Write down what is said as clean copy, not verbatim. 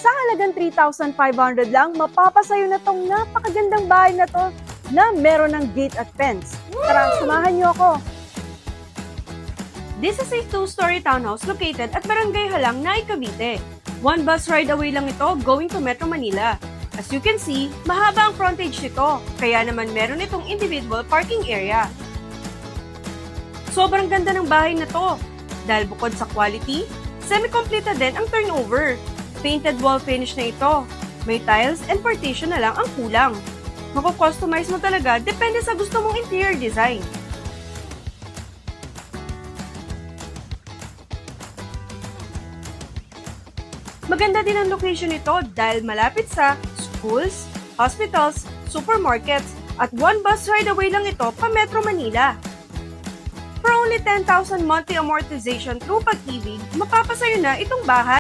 Sa halagang 3,500 lang, mapapasayo na tong napakagandang bahay na to na meron ng gate at fence. Tara, samahan niyo ako. This is a 2-story townhouse located at Barangay Halang, Naik, Cavite. 1 bus ride away lang ito going to Metro Manila. As you can see, mahaba ang frontage nito, kaya naman meron itong individual parking area. Sobrang ganda ng bahay na to. Dahil bukod sa quality, semi-complete na din ang turnover. Painted wall finish na ito. May tiles and partition na lang ang kulang. Mako-customize mo talaga depende sa gusto mong interior design. Maganda din ang location nito dahil malapit sa schools, hospitals, supermarkets, at 1 bus ride away lang ito pa Metro Manila. For only 10,000 monthly amortization through Pag-ibig, mapapasayo na itong bahay.